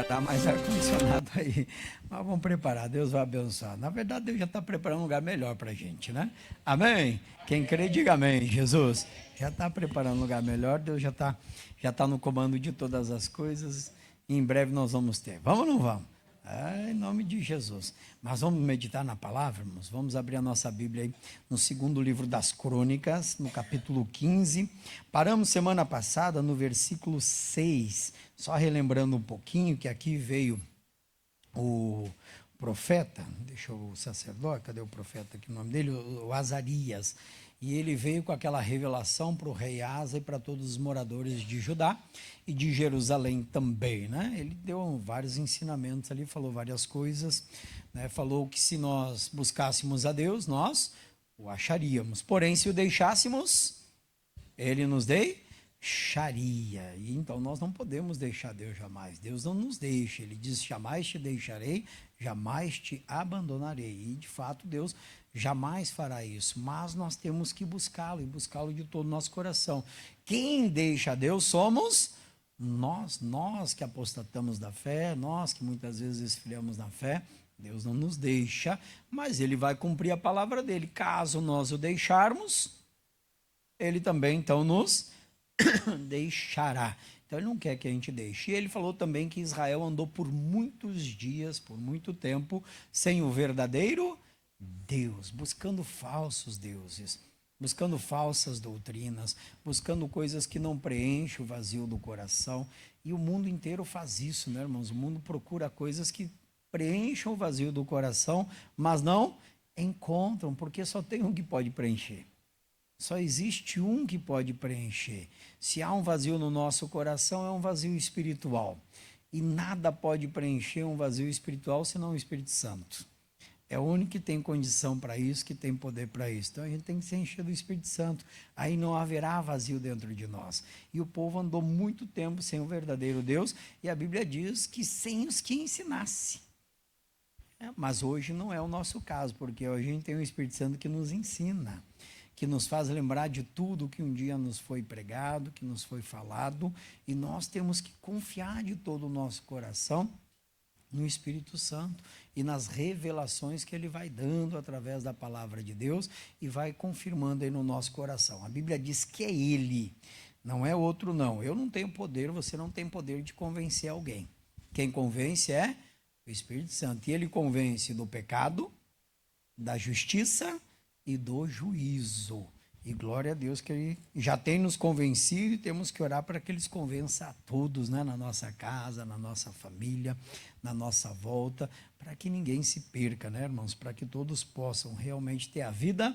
Tá mais ar-condicionado aí. Mas vamos preparar, Deus vai abençoar. Na verdade, Deus já está preparando um lugar melhor para a gente, né? Amém? Quem crê, diga amém. Jesus já está preparando um lugar melhor, Deus já tá no comando de todas as coisas. E em breve nós vamos ter. Vamos ou não vamos? Em nome de Jesus. Mas vamos meditar na palavra, irmãos? Vamos abrir a nossa Bíblia aí no segundo livro das Crônicas, no capítulo 15. Paramos semana passada no versículo 6. Só relembrando um pouquinho que aqui veio o profeta, deixa o sacerdote, cadê o profeta aqui, o nome dele? O Azarias. E ele veio com aquela revelação para o rei Asa e para todos os moradores de Judá e de Jerusalém também, né? Ele deu vários ensinamentos ali, falou várias coisas, né? Falou que se nós buscássemos a Deus, nós o acharíamos. Porém, se o deixássemos, ele nos deixaria. E então nós não podemos deixar Deus jamais. Deus não nos deixa. Ele diz: jamais te deixarei, jamais te abandonarei. E de fato Deus jamais fará isso. Mas nós temos que buscá-lo e buscá-lo de todo o nosso coração. Quem deixa Deus somos nós que apostatamos da fé, nós que muitas vezes esfriamos na fé. Deus não nos deixa, mas Ele vai cumprir a palavra dele. Caso nós o deixarmos, Ele também então nos deixará. Então ele não quer que a gente deixe. E ele falou também que Israel andou por muitos dias, por muito tempo, sem o verdadeiro Deus, buscando falsos deuses, buscando falsas doutrinas, buscando coisas que não preenchem o vazio do coração. E o mundo inteiro faz isso, né, irmãos? O mundo procura coisas que preencham o vazio do coração, mas não encontram, porque só tem um que pode preencher. Só existe um que pode preencher. Se há um vazio no nosso coração, é um vazio espiritual. E nada pode preencher um vazio espiritual senão o Espírito Santo. É o único que tem condição para isso, que tem poder para isso. Então a gente tem que se encher do Espírito Santo. Aí não haverá vazio dentro de nós. E o povo andou muito tempo sem o verdadeiro Deus. E a Bíblia diz que sem os que ensinasse. Mas hoje não é o nosso caso, porque hoje a gente tem o Espírito Santo que nos ensina, que nos faz lembrar de tudo que um dia nos foi pregado, que nos foi falado, e nós temos que confiar de todo o nosso coração no Espírito Santo e nas revelações que Ele vai dando através da palavra de Deus e vai confirmando aí no nosso coração. A Bíblia diz que é Ele, não é outro não. Eu não tenho poder, você não tem poder de convencer alguém. Quem convence é o Espírito Santo. E Ele convence do pecado, da justiça e do juízo. E glória a Deus que Ele já tem nos convencido e temos que orar para que Ele convença a todos, né? Na nossa casa, na nossa família, na nossa volta, para que ninguém se perca, né, irmãos? Para que todos possam realmente ter a vida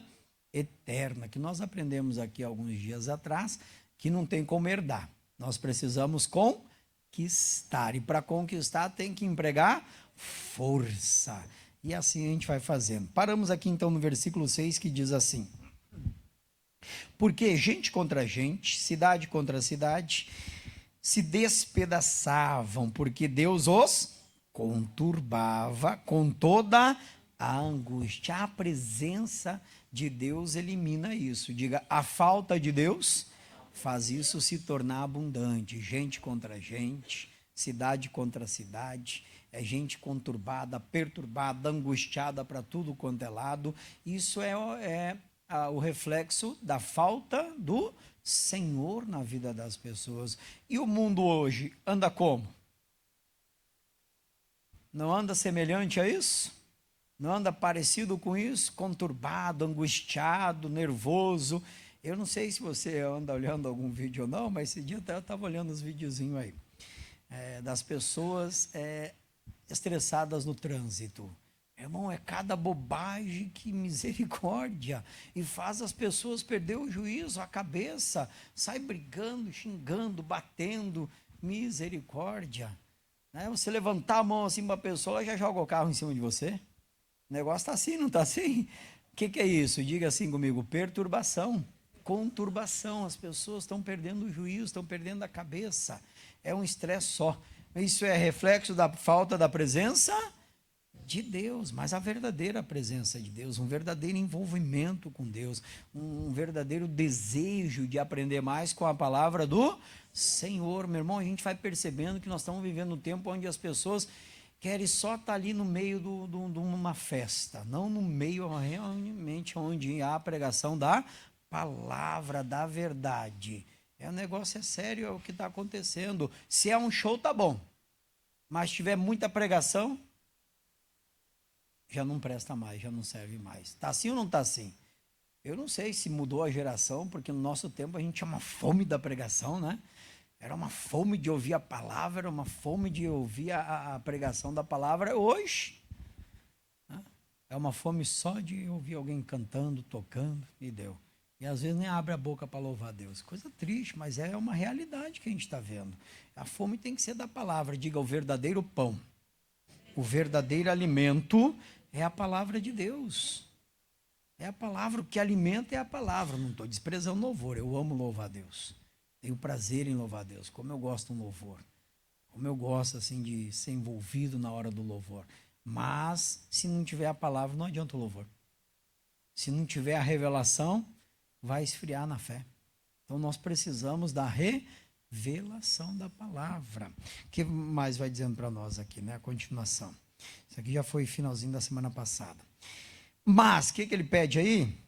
eterna, que nós aprendemos aqui alguns dias atrás, que não tem como herdar. Nós precisamos conquistar, e para conquistar tem que empregar força. E assim a gente vai fazendo. Paramos aqui então no versículo 6 que diz assim: porque gente contra gente, cidade contra cidade, se despedaçavam, porque Deus os conturbava com toda a angústia. A presença de Deus elimina isso. Diga: a falta de Deus faz isso se tornar abundante. Gente contra gente, cidade contra cidade, é gente conturbada, perturbada, angustiada para tudo quanto é lado. Isso é o reflexo da falta do Senhor na vida das pessoas. E o mundo hoje anda como? Não anda semelhante a isso? Não anda parecido com isso? Conturbado, angustiado, nervoso. Eu não sei se você anda olhando algum vídeo ou não, mas esse dia eu estava olhando os videozinhos aí, das pessoas estressadas no trânsito. Irmão, é cada bobagem, que misericórdia, e faz as pessoas perder o juízo, a cabeça, sai brigando, xingando, batendo, misericórdia, né? Você levantar a mão assim para a pessoa, ela já joga o carro em cima de você. O negócio está assim, não está assim? O que é isso? Diga assim comigo: perturbação, conturbação. As pessoas estão perdendo o juízo, estão perdendo a cabeça, é um estresse só. Isso é reflexo da falta da presença De Deus, mas a verdadeira presença de Deus, um verdadeiro envolvimento com Deus, um verdadeiro desejo de aprender mais com a palavra do Senhor. Meu irmão, a gente vai percebendo que nós estamos vivendo um tempo onde as pessoas querem só estar ali no meio de uma festa, não no meio realmente onde há a pregação da palavra, da verdade. O negócio é sério, é o que está acontecendo. Se é um show, tá bom, mas se tiver muita pregação, já não presta mais, já não serve mais. Está assim ou não está assim? Eu não sei se mudou a geração, porque no nosso tempo a gente tinha uma fome da pregação, né? Era uma fome de ouvir a palavra, era uma fome de ouvir a pregação da palavra. Hoje, né? É uma fome só de ouvir alguém cantando, tocando, e deu. E às vezes nem abre a boca para louvar a Deus. Coisa triste, mas é uma realidade que a gente está vendo. A fome tem que ser da palavra. Diga, o verdadeiro pão, o verdadeiro alimento é a palavra de Deus. É a palavra, o que alimenta é a palavra. Não estou desprezando louvor, eu amo louvar a Deus. Tenho prazer em louvar a Deus, como eu gosto de um louvor. Como eu gosto assim de ser envolvido na hora do louvor. Mas, se não tiver a palavra, não adianta o louvor. Se não tiver a revelação, vai esfriar na fé. Então, nós precisamos da revelação da palavra. O que mais vai dizendo para nós aqui, né? A continuação. Isso aqui já foi finalzinho da semana passada. Mas, o que ele pede aí?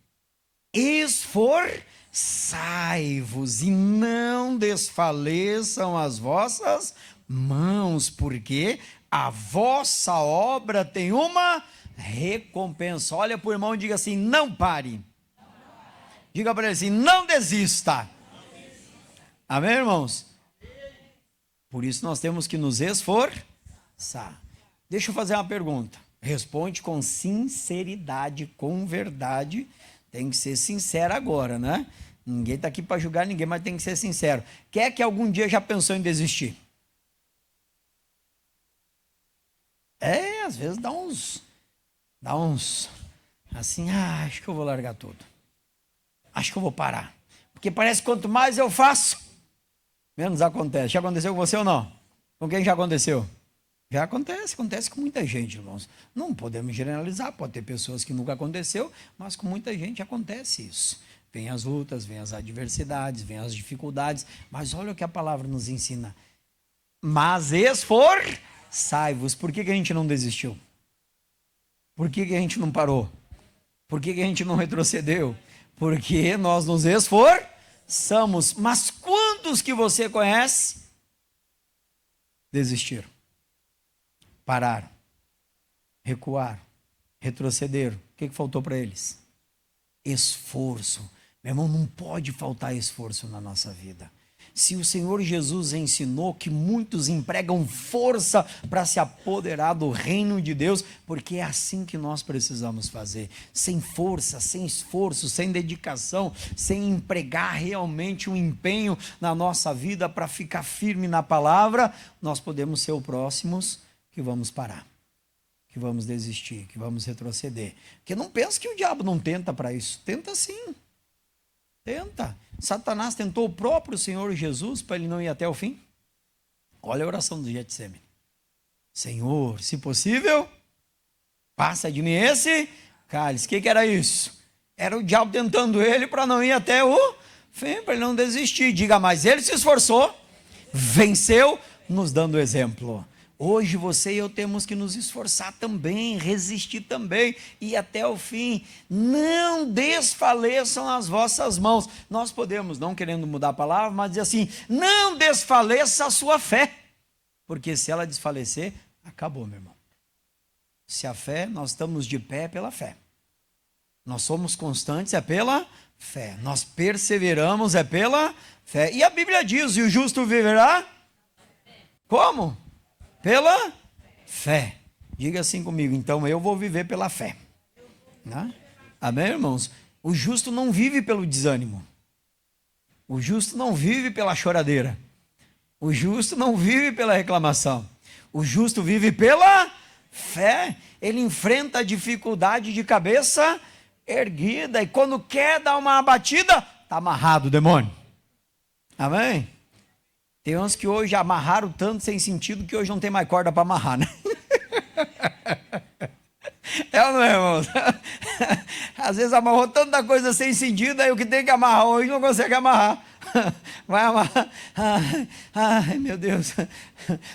Esforçai-vos e não desfaleçam as vossas mãos, porque a vossa obra tem uma recompensa. Olha para o irmão e diga assim, não pare. Diga para ele assim, não desista. Amém, irmãos? Por isso nós temos que nos esforçar. Deixa eu fazer uma pergunta. Responde com sinceridade, com verdade. Tem que ser sincero agora, né? Ninguém está aqui para julgar ninguém, mas tem que ser sincero. Quem é que algum dia já pensou em desistir? Às vezes dá uns, assim, acho que eu vou largar tudo. Acho que eu vou parar. Porque parece que quanto mais eu faço, menos acontece. Já aconteceu com você ou não? Com quem já aconteceu? Já acontece com muita gente, irmãos. Não podemos generalizar, pode ter pessoas que nunca aconteceu, mas com muita gente acontece isso. Vem as lutas, vem as adversidades, vem as dificuldades, mas olha o que a palavra nos ensina. Mas esforçai-vos. Por que a gente não desistiu? Por que a gente não parou? Por que a gente não retrocedeu? Porque nós nos esforçamos. Mas quantos que você conhece desistiram? Pararam, recuaram, retrocederam. O que faltou para eles? Esforço. Meu irmão, não pode faltar esforço na nossa vida. Se o Senhor Jesus ensinou que muitos empregam força para se apoderar do reino de Deus, porque é assim que nós precisamos fazer. Sem força, sem esforço, sem dedicação, sem empregar realmente um empenho na nossa vida para ficar firme na palavra, nós podemos ser os próximos que vamos parar, que vamos desistir, que vamos retroceder. Porque não pensa que o diabo não tenta para isso. Tenta sim. Tenta. Satanás tentou o próprio Senhor Jesus para ele não ir até o fim. Olha a oração do Getsemane. Senhor, se possível, passa de mim esse cálice. O que era isso? Era o diabo tentando ele para não ir até o fim, para ele não desistir. Diga, mas ele se esforçou, venceu, nos dando exemplo. Hoje você e eu temos que nos esforçar também, resistir também, e até o fim. Não desfaleçam as vossas mãos. Nós podemos, não querendo mudar a palavra, mas dizer assim, não desfaleça a sua fé. Porque se ela desfalecer, acabou, meu irmão. Se a fé, nós estamos de pé pela fé. Nós somos constantes, é pela fé. Nós perseveramos, é pela fé. E a Bíblia diz, e o justo viverá? Como? Pela fé. Diga assim comigo, então eu vou viver pela fé. Né? Amém, irmãos? O justo não vive pelo desânimo. O justo não vive pela choradeira. O justo não vive pela reclamação. O justo vive pela fé. Ele enfrenta a dificuldade de cabeça erguida. E quando quer dar uma abatida, está amarrado o demônio. Amém? Tem uns que hoje amarraram tanto sem sentido que hoje não tem mais corda para amarrar, né? É ou não é, irmãos? Às vezes amarrou tanta coisa sem sentido, aí o que tem que amarrar hoje não consegue amarrar. Vai amarrar. Ai, meu Deus.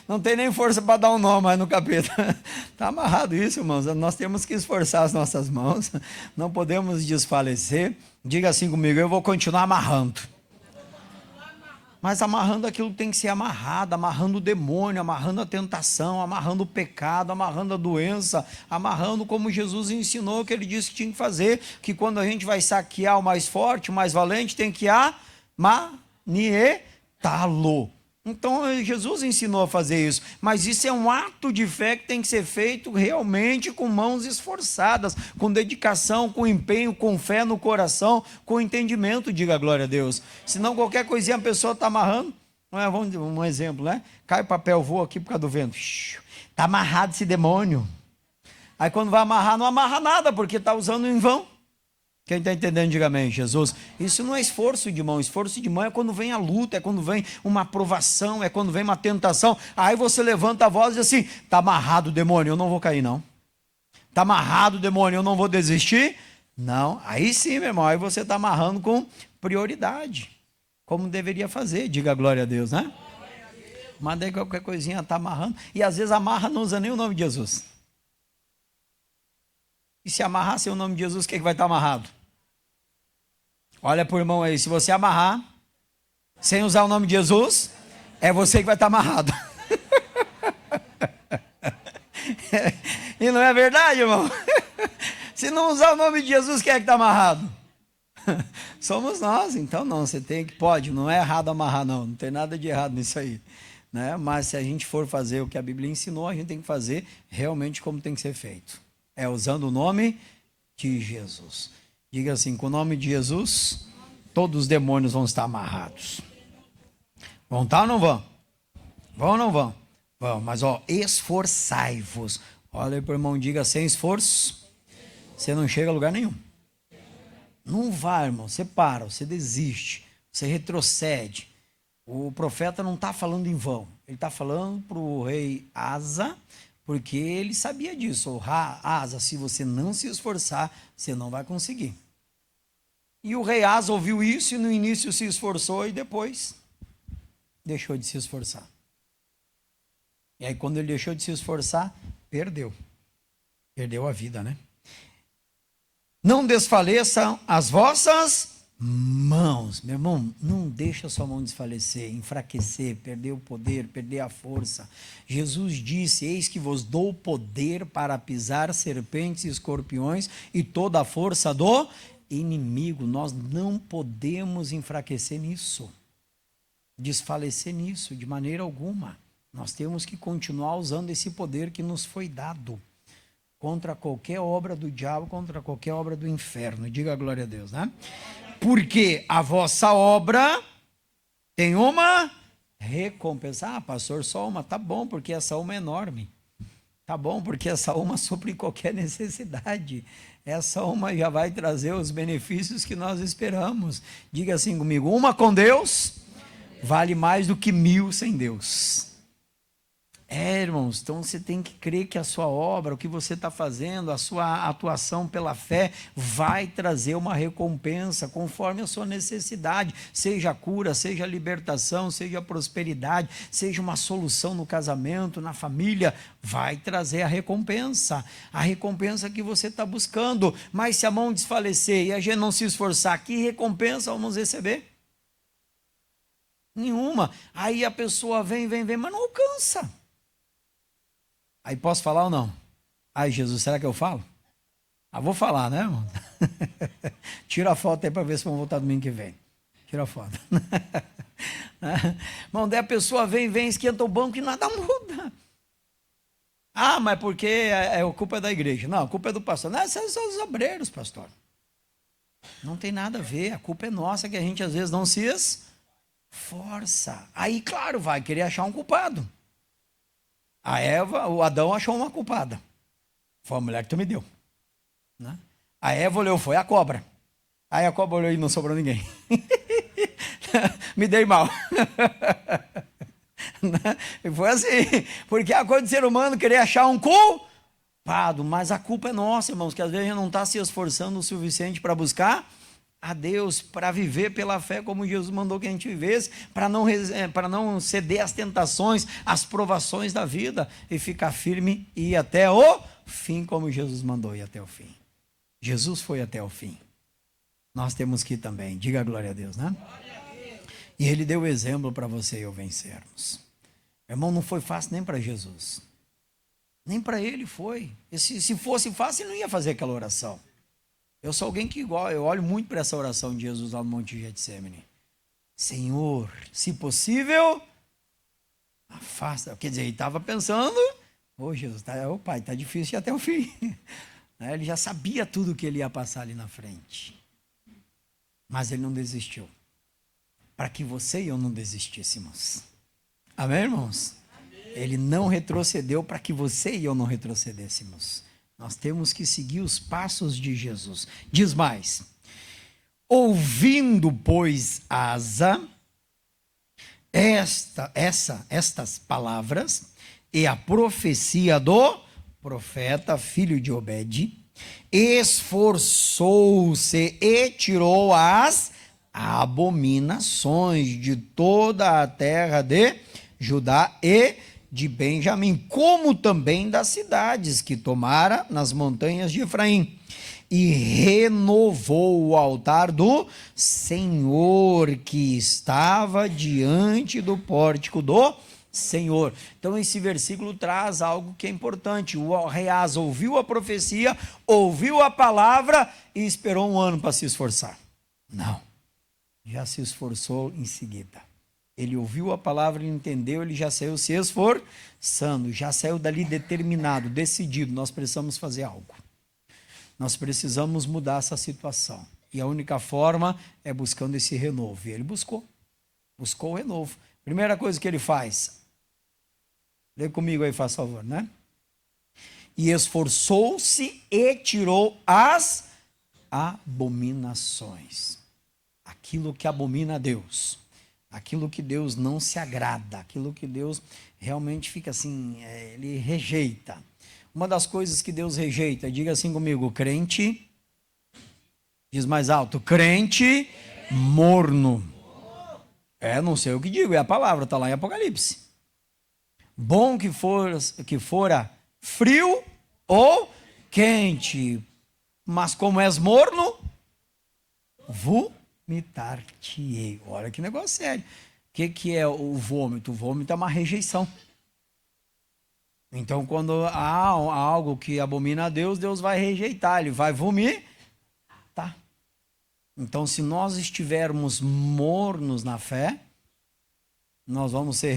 Não tem nem força para dar um nó mais no capeta. Está amarrado isso, irmãos. Nós temos que esforçar as nossas mãos. Não podemos desfalecer. Diga assim comigo, eu vou continuar amarrando. Mas amarrando aquilo que tem que ser amarrado, amarrando o demônio, amarrando a tentação, amarrando o pecado, amarrando a doença, amarrando como Jesus ensinou que ele disse que tinha que fazer, que quando a gente vai saquear o mais forte, o mais valente, tem que manietá-lo. Então Jesus ensinou a fazer isso, mas isso é um ato de fé que tem que ser feito realmente com mãos esforçadas, com dedicação, com empenho, com fé no coração, com entendimento, diga glória a Deus. Senão qualquer coisinha a pessoa está amarrando, vamos um exemplo, né? Cai papel, voa aqui por causa do vento, está amarrado esse demônio. Aí quando vai amarrar, não amarra nada, porque está usando em vão. Quem está entendendo, diga amém, Jesus. Isso não é esforço de mão. Esforço de mão é quando vem a luta, é quando vem uma aprovação, é quando vem uma tentação. Aí você levanta a voz e diz assim, está amarrado o demônio, eu não vou cair não. Está amarrado o demônio, eu não vou desistir? Não, aí sim, meu irmão, aí você está amarrando com prioridade, como deveria fazer, diga glória a Deus, né? Mas daí qualquer coisinha está amarrando, e às vezes amarra, não usa nem o nome de Jesus. E se amarrar sem o nome de Jesus, o que vai estar amarrado? Olha para o irmão aí, se você amarrar, sem usar o nome de Jesus, é você que vai estar amarrado. E não é verdade, irmão? Se não usar o nome de Jesus, quem é que está amarrado? Somos nós, então não, você tem que, pode, não é errado amarrar não tem nada de errado nisso aí, né? Mas se a gente for fazer o que a Bíblia ensinou, a gente tem que fazer realmente como tem que ser feito, é usando o nome de Jesus. Diga assim, com o nome de Jesus, todos os demônios vão estar amarrados. Vão estar ou não vão? Vão ou não vão? Vão, mas esforçai-vos. Olha aí para o irmão, diga, sem esforço, você não chega a lugar nenhum. Não vai, irmão, você para, você desiste, você retrocede. O profeta não está falando em vão, ele está falando para o rei Asa, porque ele sabia disso. Asa, se você não se esforçar, você não vai conseguir. E o rei Asa ouviu isso e no início se esforçou e depois deixou de se esforçar. E aí quando ele deixou de se esforçar, perdeu a vida, né? Não desfaleçam as vossas mãos. Meu irmão, não deixa a sua mão desfalecer, enfraquecer, perder o poder, perder a força. Jesus disse, eis que vos dou poder para pisar serpentes e escorpiões e toda a força do inimigo. Nós não podemos enfraquecer nisso, desfalecer nisso, de maneira alguma. Nós temos que continuar usando esse poder que nos foi dado contra qualquer obra do diabo, contra qualquer obra do inferno. Diga a glória a Deus, né? Porque a vossa obra tem uma recompensa. Ah, pastor, só uma. Tá bom, porque essa uma é enorme. Tá bom, porque essa uma supre qualquer necessidade. Essa uma já vai trazer os benefícios que nós esperamos. Diga assim comigo, uma com Deus vale mais do que 1000 sem Deus. Irmãos, então você tem que crer que a sua obra, o que você está fazendo, a sua atuação pela fé vai trazer uma recompensa conforme a sua necessidade, seja a cura, seja a libertação, seja a prosperidade, seja uma solução no casamento, na família, vai trazer a recompensa que você está buscando. Mas se a mão desfalecer e a gente não se esforçar, que recompensa vamos receber? Nenhuma. Aí a pessoa vem, mas não alcança. Aí posso falar ou não? Ai, Jesus, será que eu falo? Vou falar, né, irmão? Tira a foto aí para ver se vão voltar domingo que vem. Tira a foto. Irmão, daí a pessoa vem, esquenta o banco e nada muda. Mas porque a culpa é da igreja. Não, a culpa é do pastor. Não, esses são os obreiros, pastor. Não tem nada a ver, a culpa é nossa que a gente às vezes não se esforça. Aí, claro, vai querer achar um culpado. O Adão achou uma culpada. Foi a mulher que tu me deu, né? A Eva olhou, foi a cobra. Aí a cobra olhou e não sobrou ninguém. Me dei mal. Foi assim, porque a coisa do ser humano querer achar um culpado. culpado, mas a culpa é nossa, irmãos, que às vezes a gente não está se esforçando o suficiente para buscar a Deus, para viver pela fé como Jesus mandou que a gente vivesse, para não ceder às tentações, às provações da vida, e ficar firme e ir até o fim, como Jesus mandou ir até o fim. Jesus foi até o fim. Nós temos que ir também, diga glória a Deus, né? E ele deu o exemplo para você e eu vencermos. Irmão, não foi fácil nem para Jesus, nem para ele foi. E se fosse fácil, ele não ia fazer aquela oração. Eu sou alguém que eu olho muito para essa oração de Jesus lá no Monte Getsemane. Senhor, se possível, afasta. Quer dizer, ele estava pensando, Jesus, pai, está difícil ir até o fim. Ele já sabia tudo que ele ia passar ali na frente. Mas ele não desistiu. Para que você e eu não desistíssemos. Amém, irmãos? Amém. Ele não retrocedeu para que você e eu não retrocedêssemos. Nós temos que seguir os passos de Jesus. Diz mais: ouvindo, pois, Asa, estas palavras e a profecia do profeta, filho de Obed, esforçou-se e tirou as abominações de toda a terra de Judá e de Benjamim, como também das cidades que tomara nas montanhas de Efraim, e renovou o altar do Senhor que estava diante do pórtico do Senhor. Então esse versículo traz algo que é importante. O rei Asa ouviu a profecia, ouviu a palavra e esperou um ano para se esforçar. Não, já se esforçou em seguida. Ele ouviu a palavra, ele entendeu, ele já saiu se esforçando, já saiu dali determinado, decidido. Nós precisamos fazer algo. Nós precisamos mudar essa situação. E a única forma é buscando esse renovo. E ele buscou o renovo. Primeira coisa que ele faz, lê comigo aí, faz favor, né? E esforçou-se e tirou as abominações. Aquilo que abomina a Deus. Aquilo que Deus não se agrada, aquilo que Deus realmente fica assim, ele rejeita. Uma das coisas que Deus rejeita, diga assim comigo, crente, diz mais alto, crente morno. Não sei o que digo, é a palavra, está lá em Apocalipse. Bom que fora frio ou quente, mas como és morno, vomitar-te-ei. Olha que negócio sério. O que é o vômito? O vômito é uma rejeição. Então, quando há algo que abomina a Deus, Deus vai rejeitar, ele vai vomitar. Então, se nós estivermos mornos na fé, nós vamos ser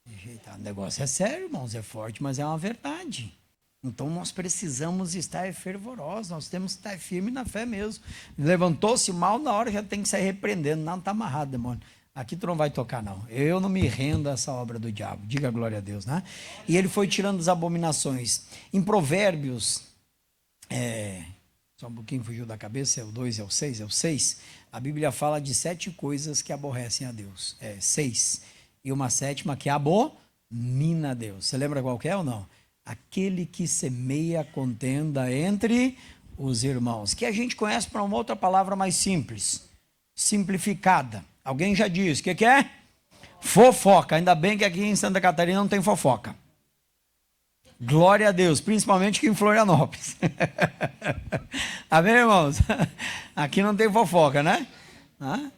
rejeitados. O negócio é sério, irmãos, é forte, mas é uma verdade. Então, nós precisamos estar fervorosos, nós temos que estar firmes na fé mesmo. Levantou-se mal, na hora já tem que sair repreendendo. Não, está amarrado, demônio. Aqui tu não vai tocar, não. Eu não me rendo a essa obra do diabo. Diga glória a Deus, né? E ele foi tirando as abominações. Em Provérbios, só um pouquinho fugiu da cabeça, é o 2, é o 6. A Bíblia fala de 7 coisas que aborrecem a Deus. 6. E uma 7ª que abomina a Deus. Você lembra qual que é ou não? Aquele que semeia contenda entre os irmãos. Que a gente conhece para uma outra palavra mais simples. Simplificada. Alguém já disse, o que é? Fofoca. Ainda bem que aqui em Santa Catarina não tem fofoca. Glória a Deus, principalmente aqui em Florianópolis. Amém, irmãos? Aqui não tem fofoca, né?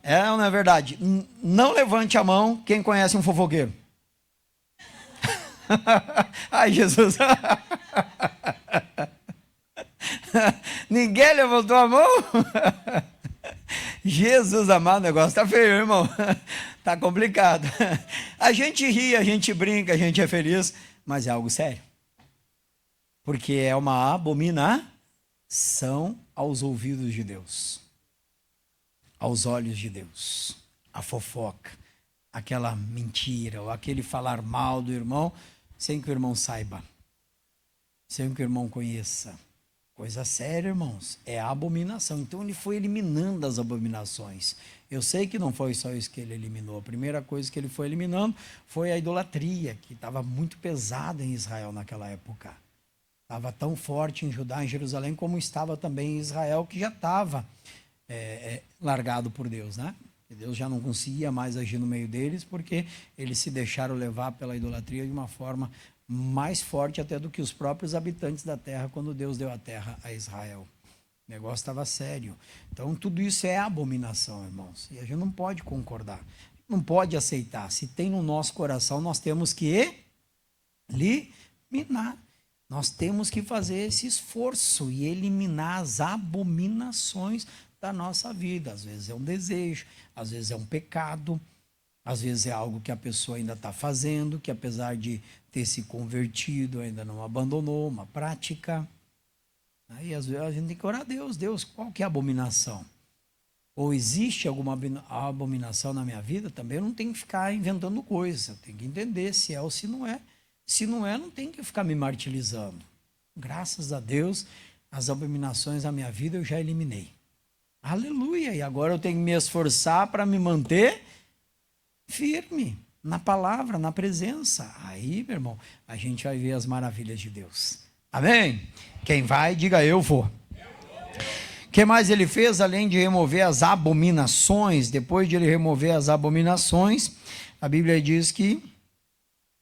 É ou não é verdade? Não levante a mão quem conhece um fofoqueiro. Ai, Jesus. Ninguém levantou a mão? Jesus amado, o negócio está feio, irmão. Está complicado. A gente ri, a gente brinca, a gente é feliz, mas é algo sério. Porque é uma abominação aos ouvidos de Deus, aos olhos de Deus. A fofoca, aquela mentira, ou aquele falar mal do irmão, sem que o irmão saiba, sem que o irmão conheça. Coisa séria, irmãos, é a abominação. Então ele foi eliminando as abominações. Eu sei que não foi só isso que ele eliminou. A primeira coisa que ele foi eliminando foi a idolatria, que estava muito pesada em Israel naquela época. Estava tão forte em Judá, em Jerusalém, como estava também em Israel, que já estava largado por Deus, né? E Deus já não conseguia mais agir no meio deles, porque eles se deixaram levar pela idolatria de uma forma mais forte até do que os próprios habitantes da terra, quando Deus deu a terra a Israel. O negócio estava sério. Então, tudo isso é abominação, irmãos. E a gente não pode concordar, não pode aceitar. Se tem no nosso coração, nós temos que eliminar. Nós temos que fazer esse esforço e eliminar as abominações da nossa vida. Às vezes é um desejo, às vezes é um pecado, às vezes é algo que a pessoa ainda está fazendo, que apesar de ter se convertido, ainda não abandonou, uma prática. Aí às vezes a gente tem que orar a Deus. Deus, qual que é a abominação? Ou existe alguma abominação na minha vida? Também eu não tenho que ficar inventando coisa. Eu tenho que entender se é ou se não é. Se não é, não tem que ficar me martirizando. Graças a Deus, as abominações da minha vida eu já eliminei. Aleluia! E agora eu tenho que me esforçar para me manter firme na palavra, na presença. Aí, meu irmão, a gente vai ver as maravilhas de Deus. Amém? Quem vai, diga eu vou. O que mais ele fez, além de remover as abominações? Depois de ele remover as abominações, a Bíblia diz que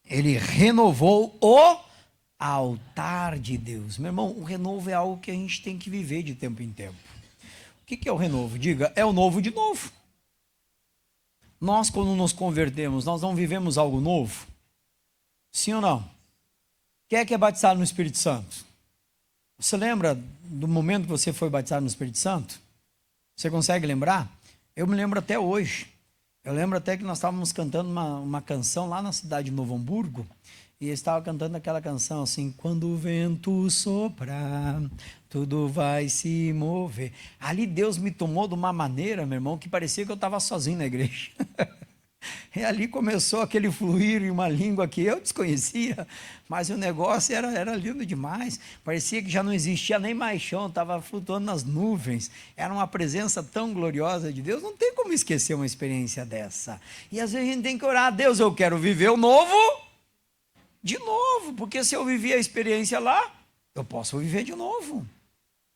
ele renovou o altar de Deus. Meu irmão, o renovo é algo que a gente tem que viver de tempo em tempo. O que é o renovo? Diga, é o novo de novo. Nós, quando nos convertemos, nós não vivemos algo novo? Sim ou não? Quem é batizado no Espírito Santo? Você lembra do momento que você foi batizado no Espírito Santo? Você consegue lembrar? Eu me lembro até hoje. Eu lembro até que nós estávamos cantando uma canção lá na cidade de Novo Hamburgo, e eu estava cantando aquela canção assim: quando o vento soprar, tudo vai se mover. Ali Deus me tomou de uma maneira, meu irmão, que parecia que eu estava sozinho na igreja. E ali começou aquele fluir em uma língua que eu desconhecia, mas o negócio era lindo demais. Parecia que já não existia nem mais chão, estava flutuando nas nuvens. Era uma presença tão gloriosa de Deus, não tem como esquecer uma experiência dessa. E às vezes a gente tem que orar a Deus: eu quero viver o novo de novo, porque se eu vivi a experiência lá, eu posso viver de novo.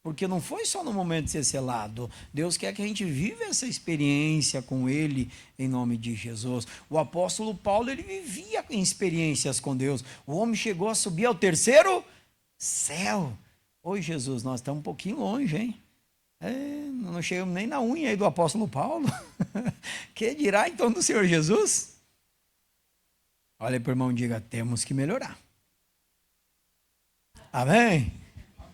Porque não foi só no momento de ser selado. Deus quer que a gente viva essa experiência com Ele, em nome de Jesus. O apóstolo Paulo, ele vivia em experiências com Deus. O homem chegou a subir ao terceiro céu. Oi, Jesus, nós estamos um pouquinho longe, hein? Não chegamos nem na unha aí do apóstolo Paulo. Que dirá então do Senhor Jesus? Olha para o irmão e diga: temos que melhorar. Amém?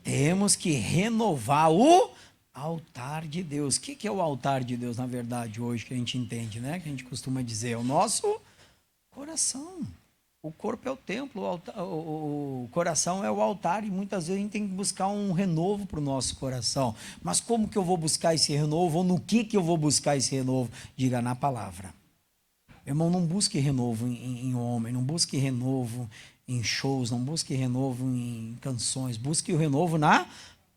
Temos que renovar o altar de Deus. O que é o altar de Deus, na verdade, hoje, que a gente entende, né? Que a gente costuma dizer, é o nosso coração. O corpo é o templo, o coração é o altar, e muitas vezes a gente tem que buscar um renovo para o nosso coração. Mas como que eu vou buscar esse renovo? Ou no que eu vou buscar esse renovo? Diga: na palavra. Irmão, não busque renovo em homem, não busque renovo em shows, não busque renovo em canções, busque o renovo na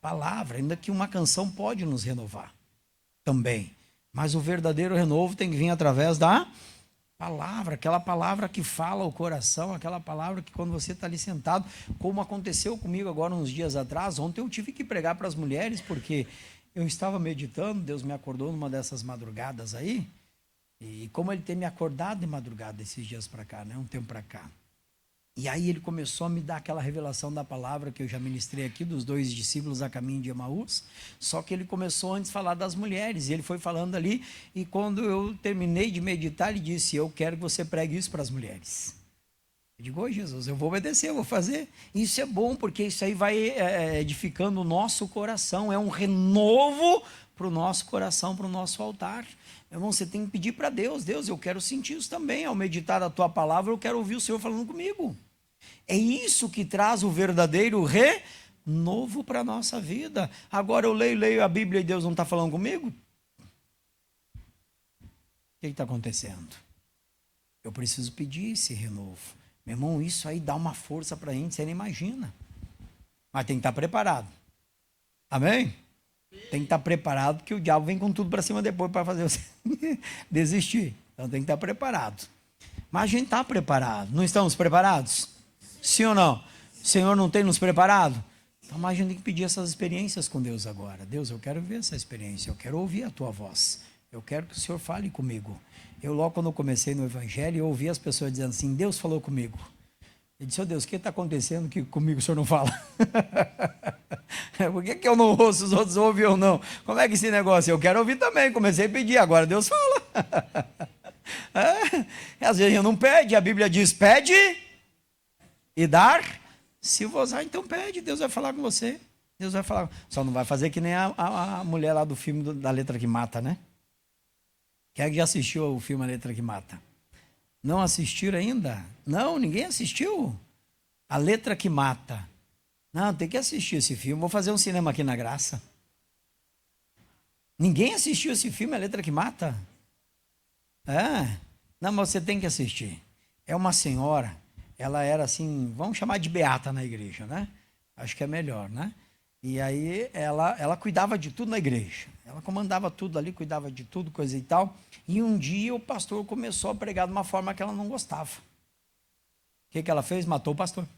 palavra, ainda que uma canção pode nos renovar também, mas o verdadeiro renovo tem que vir através da palavra, aquela palavra que fala o coração, aquela palavra que quando você está ali sentado, como aconteceu comigo agora uns dias atrás. Ontem eu tive que pregar para as mulheres, porque eu estava meditando, Deus me acordou numa dessas madrugadas aí, e como Ele tem me acordado de madrugada esses dias para cá, né, um tempo para cá. E aí Ele começou a me dar aquela revelação da palavra que eu já ministrei aqui, dos 2 discípulos a caminho de Emaús, só que Ele começou antes a falar das mulheres, e Ele foi falando ali, e quando eu terminei de meditar, Ele disse: eu quero que você pregue isso para as mulheres. Eu digo: oi, Jesus, eu vou obedecer, eu vou fazer. Isso é bom, porque isso aí vai edificando o nosso coração, é um renovo para o nosso coração, para o nosso altar. Meu irmão, você tem que pedir para Deus: Deus, eu quero sentir isso também, ao meditar a Tua palavra, eu quero ouvir o Senhor falando comigo. É isso que traz o verdadeiro renovo para a nossa vida. Agora eu leio a Bíblia e Deus não está falando comigo? O que está acontecendo? Eu preciso pedir esse renovo. Meu irmão, isso aí dá uma força para a gente, você nem imagina. Mas tem que estar preparado. Amém? Tem que estar preparado, porque o diabo vem com tudo para cima depois para fazer você desistir. Então tem que estar preparado. Mas a gente está preparado. Não estamos preparados? Sim ou não? O Senhor não tem nos preparado? Então, a gente tem que pedir essas experiências com Deus agora. Deus, eu quero ver essa experiência, eu quero ouvir a tua voz. Eu quero que o Senhor fale comigo. Eu logo quando eu comecei no Evangelho, eu ouvi as pessoas dizendo assim, Deus falou comigo. Eu disse, Deus, o que está acontecendo que comigo o Senhor não fala? Por que eu não ouço, os outros ouvem ou não? Como é que esse negócio? Eu quero ouvir também, comecei a pedir, agora Deus fala. Às vezes a gente não pede, a Bíblia diz, pede e dar, se você então pede, Deus vai falar com você. Deus vai falar, só não vai fazer que nem a mulher lá do filme da Letra que Mata, né? Quem é que já assistiu o filme A Letra que Mata? Não assistiram ainda? Não, ninguém assistiu? A Letra que Mata. Não, tem que assistir esse filme. Vou fazer um cinema aqui na Graça. Ninguém assistiu esse filme, A Letra que Mata? Não, mas você tem que assistir. É uma senhora, ela era assim, vamos chamar de beata na igreja, né? Acho que é melhor, né? E aí ela cuidava de tudo na igreja. Ela comandava tudo ali, cuidava de tudo, coisa e tal. E um dia o pastor começou a pregar de uma forma que ela não gostava. O que ela fez? Matou o pastor.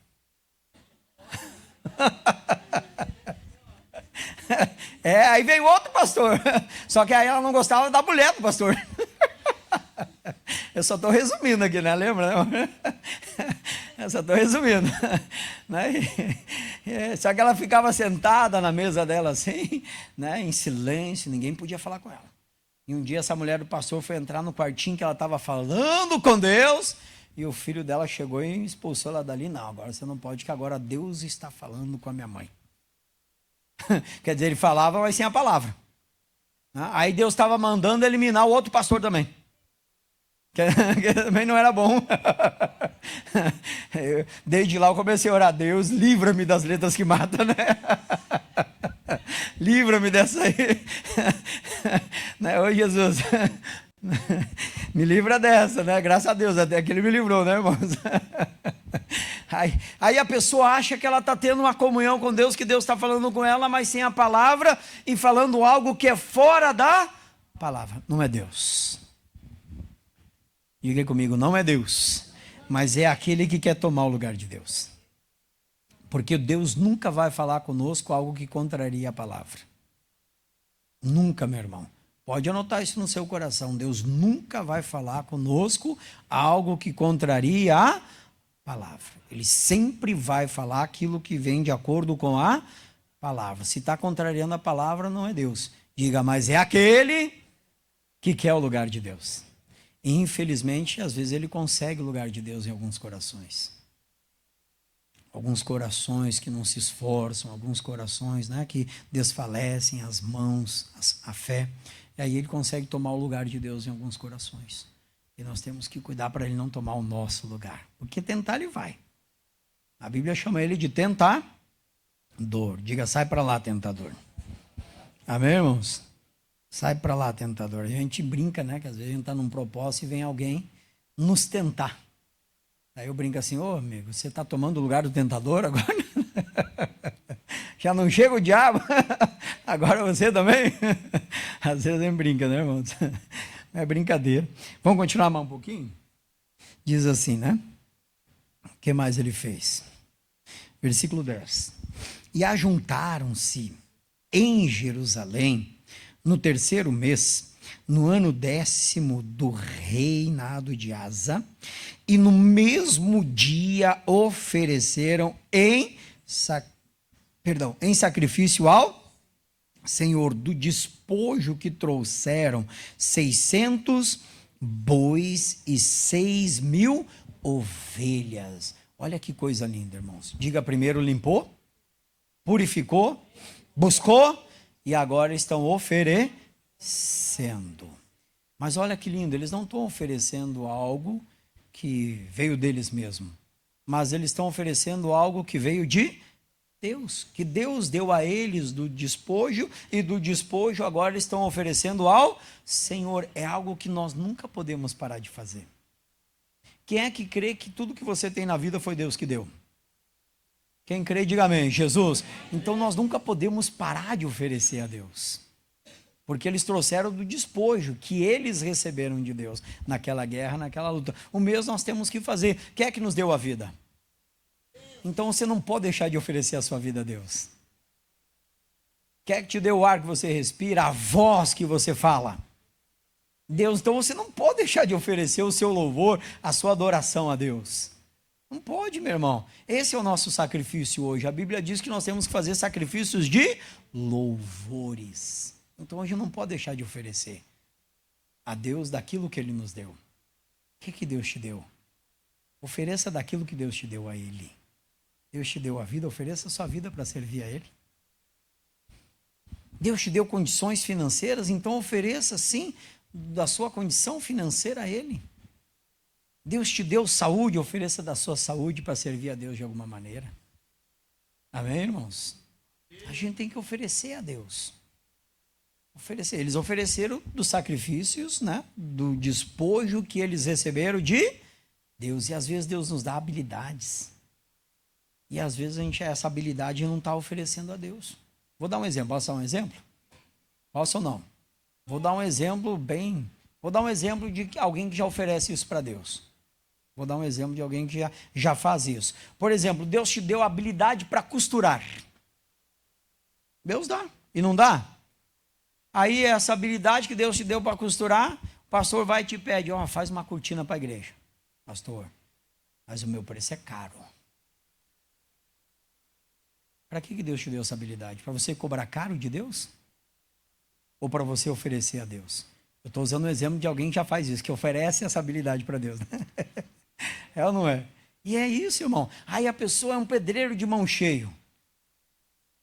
Aí veio outro pastor. Só que aí ela não gostava da mulher do pastor. Eu só estou resumindo aqui, né? Lembra? Né? Eu só estou resumindo. Né? Só que ela ficava sentada na mesa dela assim, né? Em silêncio, ninguém podia falar com ela. E um dia essa mulher do pastor foi entrar no quartinho que ela estava falando com Deus, e o filho dela chegou e expulsou ela dali. Não, agora você não pode, que agora Deus está falando com a minha mãe. Quer dizer, ele falava, mas sem a palavra. Aí Deus estava mandando eliminar o outro pastor também. Que também não era bom. Desde lá eu comecei a orar, Deus, livra-me das letras que matam, né? Livra-me dessa aí. Né? Ô Jesus, me livra dessa, né? Graças a Deus, até que ele me livrou, né, irmãos? Aí a pessoa acha que ela está tendo uma comunhão com Deus, que Deus está falando com ela, mas sem a palavra e falando algo que é fora da palavra. Não é Deus. Diga comigo, não é Deus, mas é aquele que quer tomar o lugar de Deus. Porque Deus nunca vai falar conosco algo que contraria a palavra. Nunca, meu irmão. Pode anotar isso no seu coração. Deus nunca vai falar conosco algo que contraria a palavra. Ele sempre vai falar aquilo que vem de acordo com a palavra. Se está contrariando a palavra, não é Deus. Diga, mas é aquele que quer o lugar de Deus. E, infelizmente, às vezes ele consegue o lugar de Deus em alguns corações. Alguns corações que não se esforçam, alguns corações, né, que desfalecem as mãos, a fé. E aí ele consegue tomar o lugar de Deus em alguns corações. E nós temos que cuidar para ele não tomar o nosso lugar. Porque tentar ele vai. A Bíblia chama ele de tentador. Diga, sai para lá, tentador. Amém, irmãos? Sai para lá, tentador. A gente brinca, né? Que às vezes a gente está num propósito e vem alguém nos tentar. Aí eu brinco assim, ô amigo, você está tomando o lugar do tentador agora? Já não chega o diabo? Agora você também? Às vezes a gente brinca, né, irmãos? É brincadeira. Vamos continuar mais um pouquinho? Diz assim, né? O que mais ele fez? Versículo 10. E ajuntaram-se em Jerusalém no terceiro mês, no ano 10º do reinado de Asa, e no mesmo dia ofereceram em sacrifício ao Senhor, do despojo que trouxeram 600 bois e 6.000 ovelhas. Olha que coisa linda, irmãos. Diga primeiro, limpou, purificou, buscou, e agora estão oferecendo. Mas olha que lindo, eles não estão oferecendo algo que veio deles mesmos, mas eles estão oferecendo algo que veio de Deus, que Deus deu a eles do despojo, e do despojo agora estão oferecendo ao Senhor. É algo que nós nunca podemos parar de fazer. Quem é que crê que tudo que você tem na vida foi Deus que deu? Quem crê, diga amém. Jesus. Então nós nunca podemos parar de oferecer a Deus. Porque eles trouxeram do despojo que eles receberam de Deus naquela guerra, naquela luta. O mesmo nós temos que fazer. Quem é que nos deu a vida? Então você não pode deixar de oferecer a sua vida a Deus. Quem é que te deu o ar que você respira, a voz que você fala? Deus. Então você não pode deixar de oferecer o seu louvor, a sua adoração a Deus. Não pode, meu irmão. Esse é o nosso sacrifício hoje. A Bíblia diz que nós temos que fazer sacrifícios de louvores. Então hoje não pode deixar de oferecer a Deus daquilo que Ele nos deu. O que Deus te deu? Ofereça daquilo que Deus te deu a Ele. Deus te deu a vida, ofereça a sua vida para servir a Ele. Deus te deu condições financeiras, então ofereça sim da sua condição financeira a Ele. Deus te deu saúde, ofereça da sua saúde para servir a Deus de alguma maneira. Amém, irmãos? A gente tem que oferecer a Deus. Oferecer. Eles ofereceram dos sacrifícios, né? Do despojo que eles receberam de Deus. E às vezes Deus nos dá habilidades. E às vezes essa habilidade não está oferecendo a Deus. Vou dar um exemplo. Posso dar um exemplo? Posso ou não? Vou dar um exemplo de alguém que já oferece isso para Deus. Vou dar um exemplo de alguém que já faz isso. Por exemplo, Deus te deu a habilidade para costurar. Deus dá. E não dá? Aí essa habilidade que Deus te deu para costurar, o pastor vai e te pede, faz uma cortina para a igreja. Pastor, mas o meu preço é caro. Para que Deus te deu essa habilidade? Para você cobrar caro de Deus? Ou para você oferecer a Deus? Eu estou usando o exemplo de alguém que já faz isso, que oferece essa habilidade para Deus. É ou não é? E é isso, irmão. Aí a pessoa é um pedreiro de mão cheio.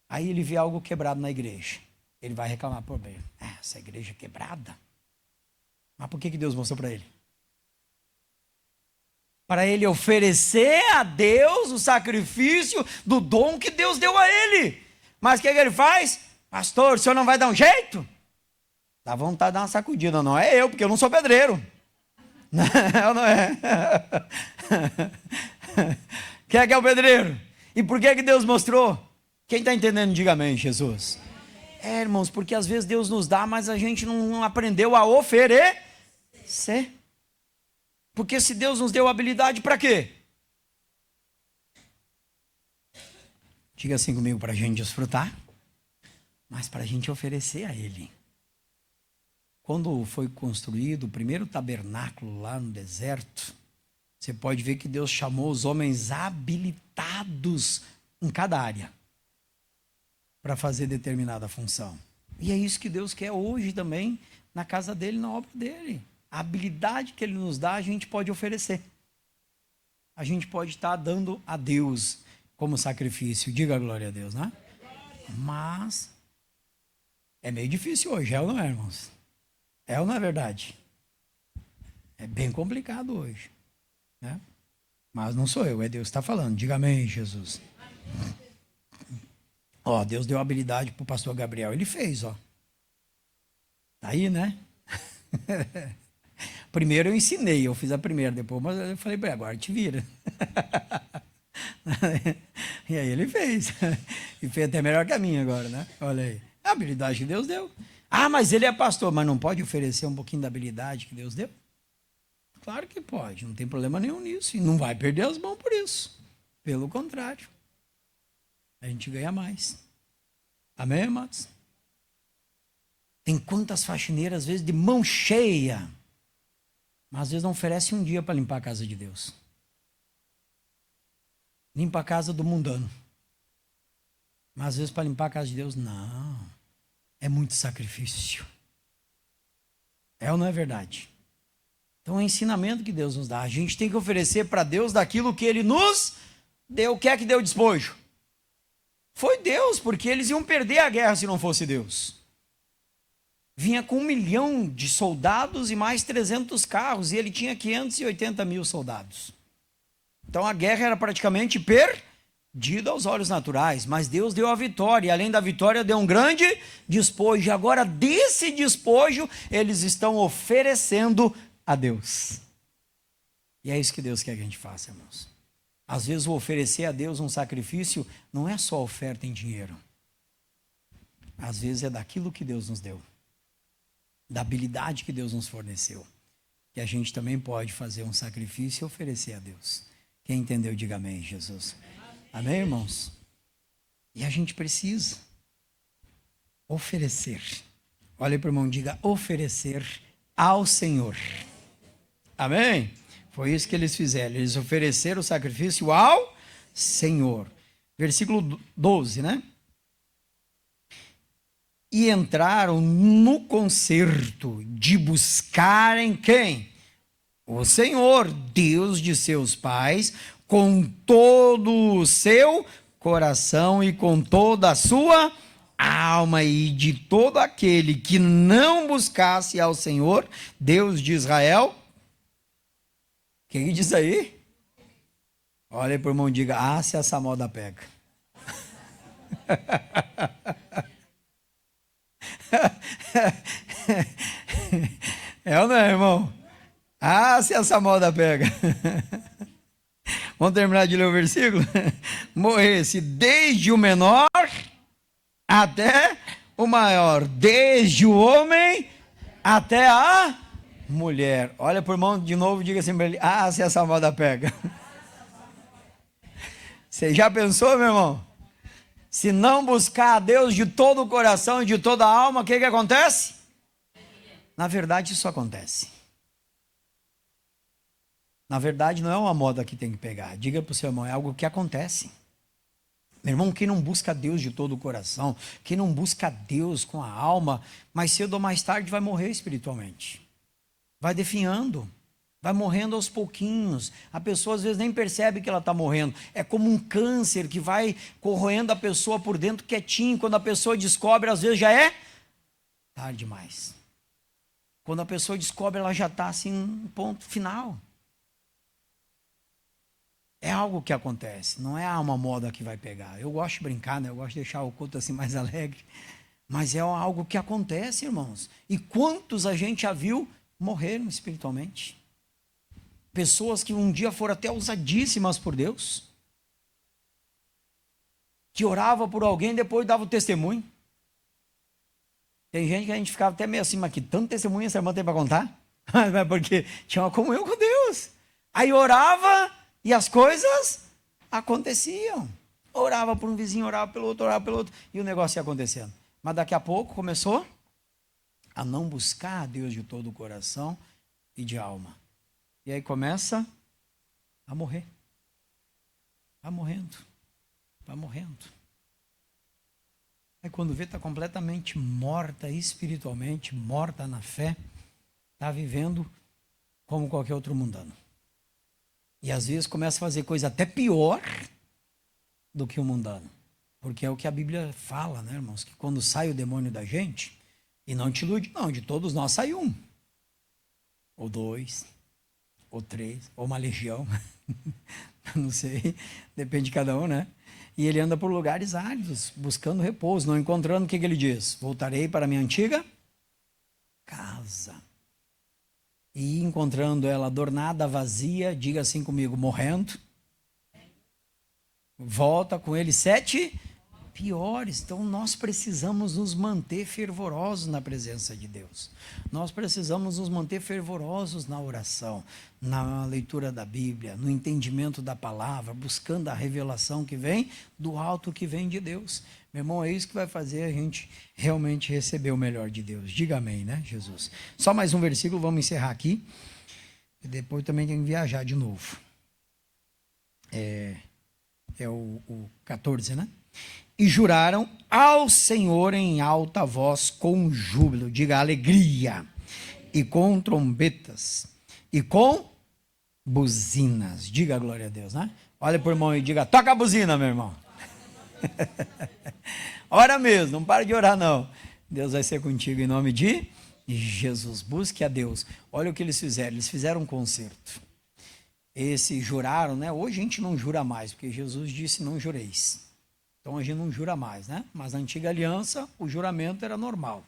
Aí ele vê algo quebrado na igreja. Ele vai reclamar por bem. Essa igreja é quebrada. Mas por que Deus mostrou para ele? Para ele oferecer a Deus o sacrifício do dom que Deus deu a ele. Mas o que ele faz? Pastor, o senhor não vai dar um jeito? Dá vontade de dar uma sacudida. Não é eu, porque eu não sou pedreiro. Não é? Quem é que é o pedreiro? E por que Deus mostrou? Quem está entendendo, diga amém, Jesus. Irmãos, porque às vezes Deus nos dá, mas a gente não aprendeu a oferecer. Porque se Deus nos deu habilidade, para quê? Diga assim comigo, para a gente desfrutar, mas para a gente oferecer a Ele. Quando foi construído o primeiro tabernáculo lá no deserto, você pode ver que Deus chamou os homens habilitados em cada área para fazer determinada função. E é isso que Deus quer hoje também na casa dele, na obra dele. A habilidade que ele nos dá, a gente pode oferecer. A gente pode estar dando a Deus como sacrifício. Diga glória a Deus, né? Mas é meio difícil hoje, é ou não é, irmãos? É ou não é verdade? É bem complicado hoje, né? Mas não sou eu, é Deus que está falando. Diga amém, Jesus. Deus deu habilidade para o pastor Gabriel. Ele fez, Tá aí, né? Primeiro eu ensinei, eu fiz a primeira, depois mas eu falei, agora te vira. E aí ele fez. E fez até melhor que a minha agora, né? Olha aí. A habilidade que Deus deu. Mas ele é pastor, mas não pode oferecer um pouquinho da habilidade que Deus deu? Claro que pode, não tem problema nenhum nisso. E não vai perder as mãos por isso. Pelo contrário. A gente ganha mais. Amém, amados? Tem quantas faxineiras, às vezes, de mão cheia, mas às vezes não oferece um dia para limpar a casa de Deus. Limpa a casa do mundano. Mas às vezes para limpar a casa de Deus, não. É muito sacrifício. É ou não é verdade? Então é o ensinamento que Deus nos dá. A gente tem que oferecer para Deus daquilo que Ele nos deu. O que é que deu despojo? Foi Deus, porque eles iam perder a guerra se não fosse Deus. Vinha com 1 milhão de soldados e mais 300 carros, e ele tinha 580 mil soldados. Então a guerra era praticamente perdida aos olhos naturais, mas Deus deu a vitória, e além da vitória deu um grande despojo. E agora desse despojo eles estão oferecendo a Deus. E é isso que Deus quer que a gente faça, irmãos. Às vezes o oferecer a Deus um sacrifício não é só oferta em dinheiro. Às vezes é daquilo que Deus nos deu, da habilidade que Deus nos forneceu, que a gente também pode fazer um sacrifício e oferecer a Deus. Quem entendeu, diga amém, Jesus. Amém, irmãos? E a gente precisa. Oferecer. Olha para o irmão, diga oferecer ao Senhor. Amém? Foi isso que eles fizeram. Eles ofereceram o sacrifício ao Senhor. Versículo 12, né? E entraram no concerto de buscarem quem? O Senhor, Deus de seus pais, com todo o seu coração e com toda a sua alma, e de todo aquele que não buscasse ao Senhor, Deus de Israel. Quem diz aí? Olha para o irmão e diga, se essa moda pega. É ou não é, irmão? Se essa moda pega. Vamos terminar de ler o versículo? Morresse desde o menor até o maior, desde o homem até a mulher. Olha para o irmão de novo, diga assim para ele, se essa moda pega. Você já pensou, meu irmão? Se não buscar a Deus de todo o coração e de toda a alma, o que acontece? Na verdade, isso acontece. Na verdade, não é uma moda que tem que pegar. Diga para o seu irmão, é algo que acontece. Meu irmão, quem não busca Deus de todo o coração, quem não busca Deus com a alma, mais cedo ou mais tarde vai morrer espiritualmente. Vai definhando, vai morrendo aos pouquinhos. A pessoa às vezes nem percebe que ela está morrendo. É como um câncer que vai corroendo a pessoa por dentro quietinho. Quando a pessoa descobre, às vezes já é tarde demais. Quando a pessoa descobre, ela já está assim, no ponto final. É algo que acontece, não é uma moda que vai pegar. Eu gosto de brincar, né? Eu gosto de deixar o culto assim mais alegre. Mas é algo que acontece, irmãos. E quantos a gente já viu morreram espiritualmente? Pessoas que um dia foram até usadíssimas por Deus. Que orava por alguém e depois dava o testemunho. Tem gente que a gente ficava até meio assim, mas que tanto testemunho essa irmã tem para contar? Mas porque tinha uma comunhão com Deus. Aí orava e as coisas aconteciam. Orava por um vizinho, orava pelo outro, e o negócio ia acontecendo. Mas daqui a pouco começou a não buscar a Deus de todo o coração e de alma. E aí começa a morrer. Vai morrendo. Vai morrendo. Aí quando vê, está completamente morta espiritualmente, morta na fé, está vivendo como qualquer outro mundano. E às vezes começa a fazer coisa até pior do que o mundano. Porque é o que a Bíblia fala, né, irmãos? Que quando sai o demônio da gente, e não te ilude, não, de todos nós sai um. Ou dois, ou três, ou uma legião. Não sei, depende de cada um, né? E ele anda por lugares áridos, buscando repouso, não encontrando, o que ele diz? Voltarei para a minha antiga casa. E encontrando ela adornada, vazia, diga assim comigo, morrendo. Volta com ele 7 piores. Então nós precisamos nos manter fervorosos na presença de Deus. Nós precisamos nos manter fervorosos na oração, na leitura da Bíblia, no entendimento da palavra, buscando a revelação que vem do alto, que vem de Deus. Meu irmão, é isso que vai fazer a gente realmente receber o melhor de Deus. Diga amém, né, Jesus? Só mais um versículo, vamos encerrar aqui. E depois também tem que viajar de novo. É o 14, né? E juraram ao Senhor em alta voz com júbilo, diga alegria, e com trombetas, e com buzinas, diga glória a Deus, né? Olha para o irmão e diga, toca a buzina, meu irmão. Ora mesmo, não para de orar não. Deus vai ser contigo em nome de Jesus. Busque a Deus. Olha o que eles fizeram um concerto. Esse juraram, né? Hoje a gente não jura mais, porque Jesus disse não jureis. Então a gente não jura mais, né? Mas na antiga aliança o juramento era normal.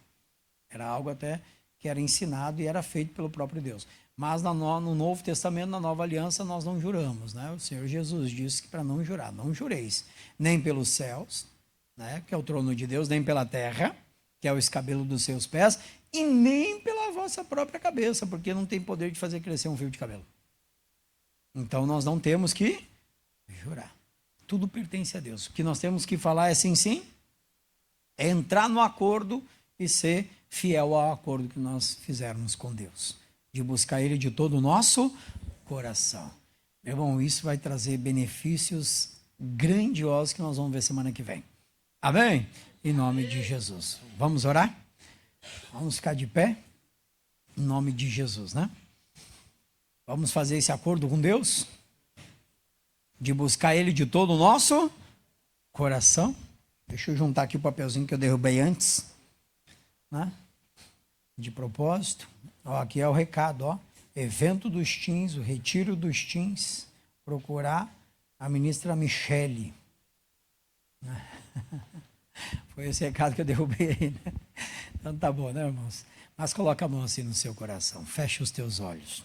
Era algo até que era ensinado e era feito pelo próprio Deus. Mas no Novo Testamento, na Nova Aliança, nós não juramos, né? O Senhor Jesus disse que para não jurar, não jureis, nem pelos céus, né? Que é o trono de Deus, nem pela terra, que é o escabelo dos seus pés, e nem pela vossa própria cabeça, porque não tem poder de fazer crescer um fio de cabelo. Então nós não temos que jurar. Tudo pertence a Deus. O que nós temos que falar é sim, sim, É entrar no acordo e ser fiel ao acordo que nós fizermos com Deus. De buscar Ele de todo o nosso coração. Meu irmão, isso vai trazer benefícios grandiosos que nós vamos ver semana que vem. Amém? Em nome de Jesus. Vamos orar? Vamos ficar de pé? Em nome de Jesus, né? Vamos fazer esse acordo com Deus? De buscar Ele de todo o nosso coração. Deixa eu juntar aqui o papelzinho que eu derrubei antes, né? De propósito. Ó, aqui é o recado, ó. Evento dos teens, o retiro dos teens. Procurar a ministra Michele. Foi esse recado que eu derrubei aí, né? Então tá bom, né, irmãos? Mas coloca a mão assim no seu coração. Fecha os teus olhos.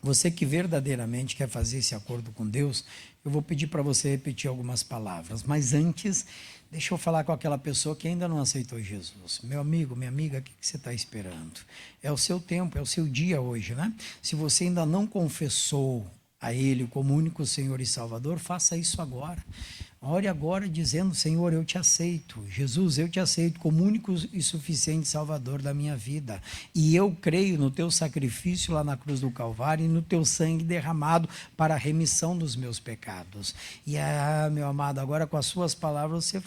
Você que verdadeiramente quer fazer esse acordo com Deus, eu vou pedir para você repetir algumas palavras. Mas antes, deixa eu falar com aquela pessoa que ainda não aceitou Jesus. Meu amigo, minha amiga, o que você está esperando? É o seu tempo, é o seu dia hoje, né? Se você ainda não confessou a Ele como único Senhor e Salvador, faça isso agora. Ore agora dizendo: Senhor, eu te aceito. Jesus, eu te aceito como único e suficiente Salvador da minha vida. E eu creio no teu sacrifício lá na cruz do Calvário e no teu sangue derramado para a remissão dos meus pecados. E, meu amado, agora com as suas palavras você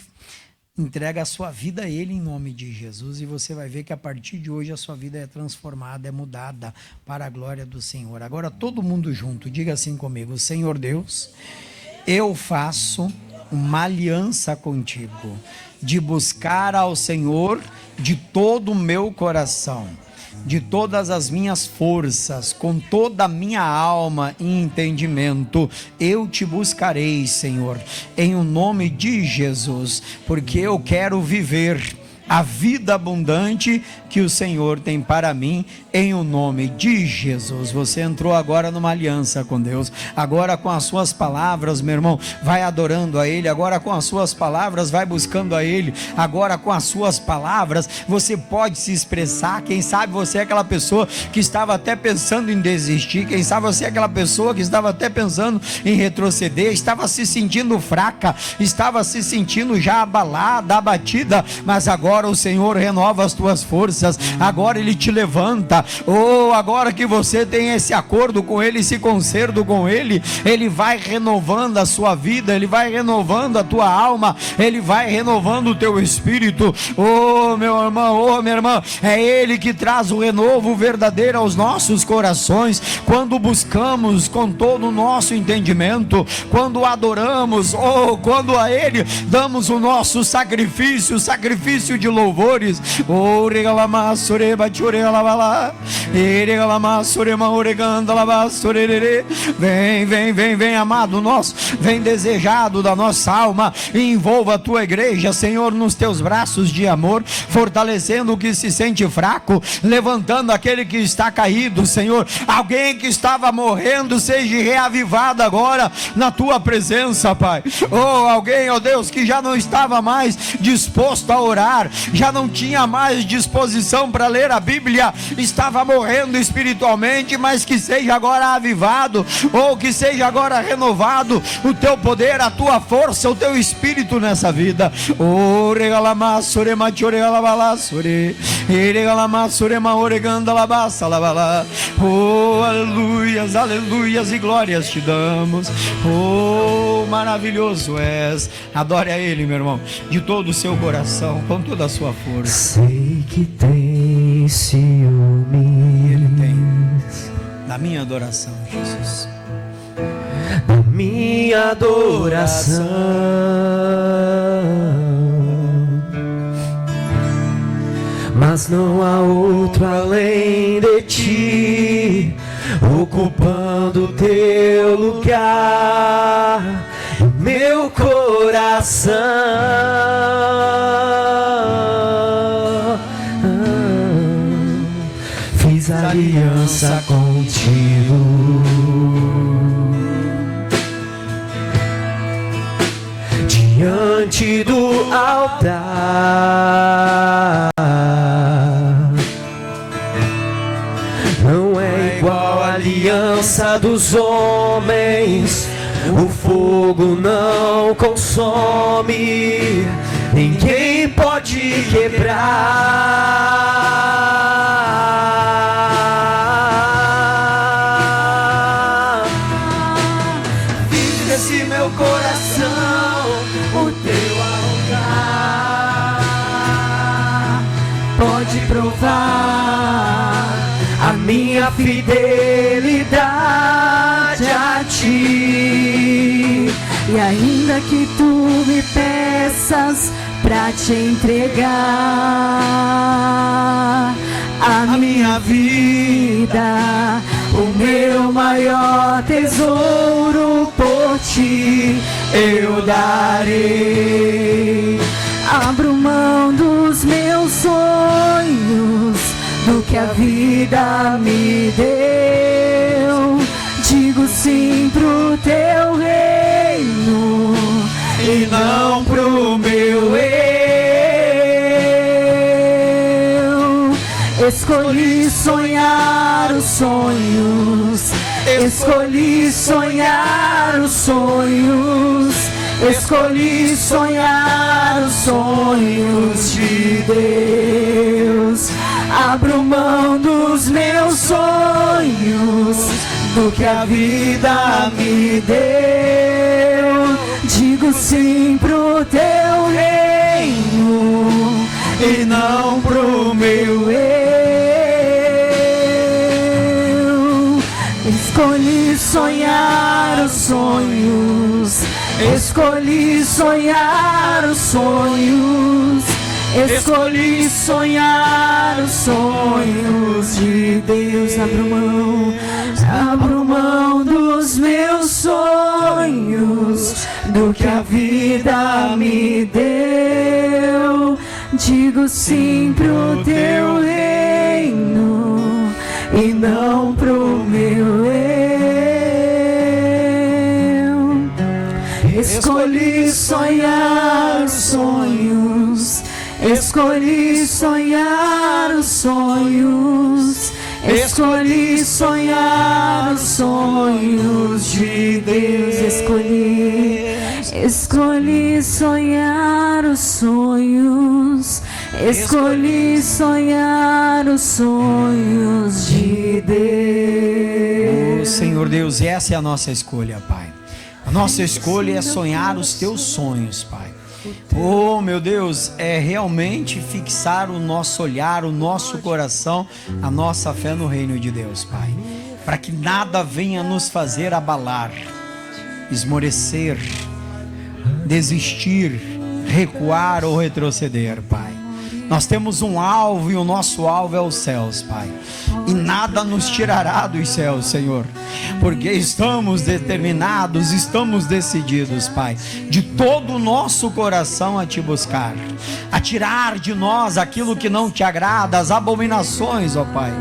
entrega a sua vida a Ele em nome de Jesus e você vai ver que a partir de hoje a sua vida é transformada, é mudada para a glória do Senhor. Agora todo mundo junto, diga assim comigo: Senhor Deus, eu faço uma aliança contigo, de buscar ao Senhor de todo o meu coração, de todas as minhas forças, com toda a minha alma e entendimento, eu te buscarei, Senhor, em o nome de Jesus, porque eu quero viver a vida abundante que o Senhor tem para mim, em o nome de Jesus. Você entrou agora numa aliança com Deus, agora com as suas palavras, meu irmão, vai adorando a Ele, agora com as suas palavras, vai buscando a Ele, agora com as suas palavras, você pode se expressar. Quem sabe você é aquela pessoa que estava até pensando em desistir, quem sabe você é aquela pessoa que estava até pensando em retroceder, estava se sentindo fraca, estava se sentindo já abalada, abatida, mas agora o Senhor renova as tuas forças, agora Ele te levanta. Agora que você tem esse acordo com Ele, esse concerto com Ele, Ele vai renovando a sua vida, Ele vai renovando a tua alma, Ele vai renovando o teu espírito. Meu irmão, minha irmã, é Ele que traz o renovo verdadeiro aos nossos corações, quando buscamos com todo o nosso entendimento, quando adoramos, quando a Ele damos o nosso sacrifício, sacrifício de louvores. Vem, amado nosso, vem desejado da nossa alma, e envolva a tua igreja, Senhor, nos teus braços de amor, fortalecendo o que se sente fraco, levantando aquele que está caído, Senhor. Alguém que estava morrendo seja reavivado agora na tua presença, Pai. Alguém, Deus, que já não estava mais disposto a orar, já não tinha mais disposição para ler a Bíblia, estava morrendo espiritualmente, mas que seja agora avivado, ou que seja agora renovado o teu poder, a tua força, o teu espírito nessa vida. Aleluias, aleluias e glórias te damos. Maravilhoso és. Adore a Ele, meu irmão, de todo o seu coração, com toda a sua força. Sei que tem ciúme, Ele tem da minha adoração, Jesus, da minha adoração, mas não há outro além de ti, ocupando teu lugar, meu coração. Fiz aliança contigo, diante do altar. Não é igual a aliança dos homens, o fogo não consome, ninguém pode te quebrar. Fiz desse meu coração o teu altar. Pode provar a minha fidelidade a ti. E ainda que tu me peças pra te entregar a minha vida, o meu maior tesouro por ti eu darei. Abro mão dos meus sonhos, do que a vida me deu. Digo sim pro teu reino e não pro meu eu. Escolhi sonhar os sonhos, escolhi sonhar os sonhos, escolhi sonhar os sonhos de Deus. Abro mão dos meus sonhos, do que a vida me deu. Digo sim pro teu reino e não pro meu eu. Escolhi sonhar os sonhos, escolhi sonhar os sonhos, escolhi sonhar os sonhos de Deus. Abro mão dos meus sonhos, do que a vida me deu. Digo sim pro teu reino e não pro meu eu. Escolhi sonhar os sonhos, escolhi sonhar os sonhos, escolhi sonhar os sonhos de Deus. Escolhi sonhar os sonhos, escolhi sonhar os sonhos de Deus. Senhor Deus, essa é a nossa escolha, Pai. A nossa escolha é sonhar os teus sonhos, Pai. Oh, meu Deus, é realmente fixar o nosso olhar, o nosso coração, a nossa fé no reino de Deus, Pai. Para que nada venha nos fazer abalar, esmorecer, desistir, recuar ou retroceder, Pai. Nós temos um alvo e o nosso alvo é os céus, Pai. E nada nos tirará dos céus, Senhor. Porque estamos determinados, estamos decididos, Pai, de todo o nosso coração a Te buscar. A tirar de nós aquilo que não Te agrada, as abominações, ó Pai.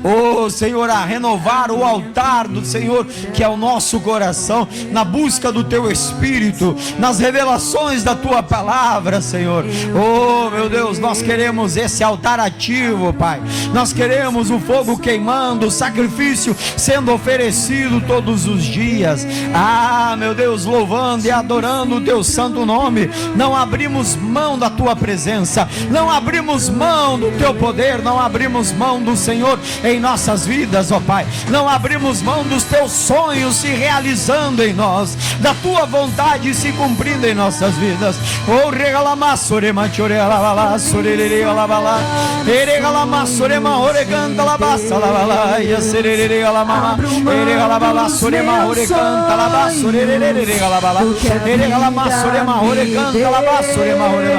Oh Senhor, a renovar o altar do Senhor, que é o nosso coração, na busca do Teu Espírito, nas revelações da Tua Palavra, Senhor. Oh meu Deus, nós queremos esse altar ativo, Pai. Nós queremos o fogo queimando, o sacrifício sendo oferecido todos os dias. Ah meu Deus, louvando e adorando o Teu santo nome. Não abrimos mão da Tua presença, não abrimos mão do Teu poder, não abrimos mão do Senhor em nossas vidas, ó Pai. Não abrimos mão dos Teus sonhos se realizando em nós, da Tua vontade se cumprindo em nossas vidas. Oh, regalamassore chorela sorere alabala, eregalamassore mahore canta la bassa la bala, ya serere alama, eregalabala sore mahore canta la bassa sorere alabala, eregalamassore mahore canta la bassa sore mahore.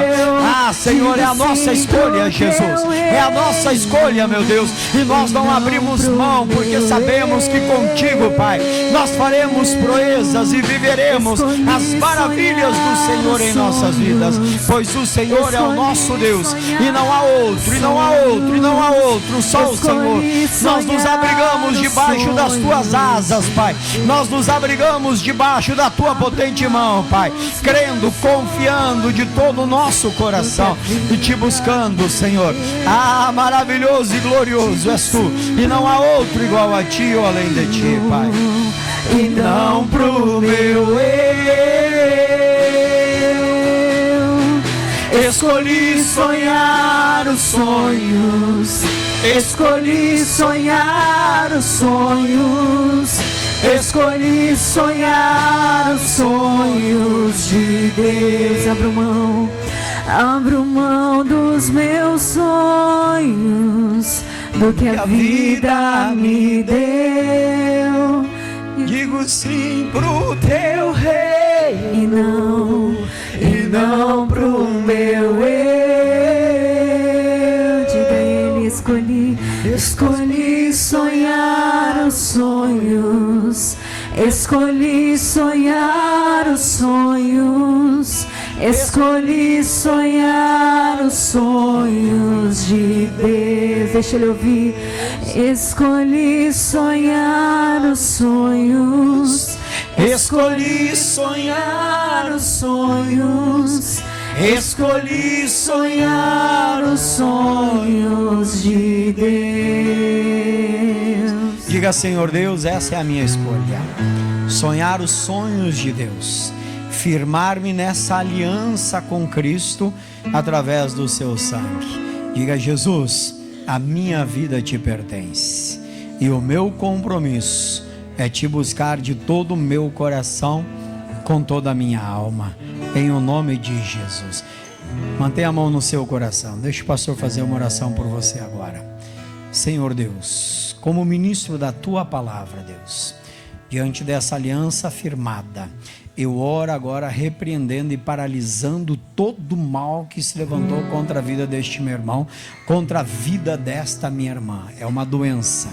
Ah, Senhor, é a nossa escolha, Jesus. É a nossa escolha, meu Deus. E nós não abrimos mão, porque sabemos que contigo, Pai, nós faremos proezas e viveremos as maravilhas do Senhor em nossas vidas, pois o Senhor é o nosso Deus, e não há outro, e não há outro, e não há outro, só o Senhor. Nós nos abrigamos debaixo das Tuas asas, Pai. Nós nos abrigamos debaixo da Tua potente mão, Pai, crendo, confiando de todo o nosso coração e Te buscando, Senhor. Ah, maravilhoso e glorioso és Tu, e não há outro igual a Ti ou além de Ti, Pai. E não pro meu eu. Escolhi sonhar os sonhos, escolhi sonhar os sonhos, escolhi sonhar os sonhos de Deus. Abro mão dos meus sonhos, do que a vida me deu. Digo sim pro teu rei E não pro meu eu. Diga a ele: escolhi sonhar os sonhos, escolhi sonhar os sonhos, escolhi sonhar os sonhos de Deus. Deixa ele ouvir. Escolhi sonhar os sonhos, escolhi sonhar os sonhos, escolhi sonhar os sonhos de Deus. Diga: Senhor Deus, essa é a minha escolha. Sonhar os sonhos de Deus, firmar-me nessa aliança com Cristo através do seu sangue. Diga: Jesus, a minha vida te pertence e o meu compromisso é te buscar de todo o meu coração, com toda a minha alma, em o nome de Jesus. Mantenha a mão no seu coração. Deixa o pastor fazer uma oração por você agora. Senhor Deus, como ministro da tua palavra, Deus, diante dessa aliança firmada, eu oro agora repreendendo e paralisando todo o mal que se levantou contra a vida deste meu irmão, contra a vida desta minha irmã. É uma doença,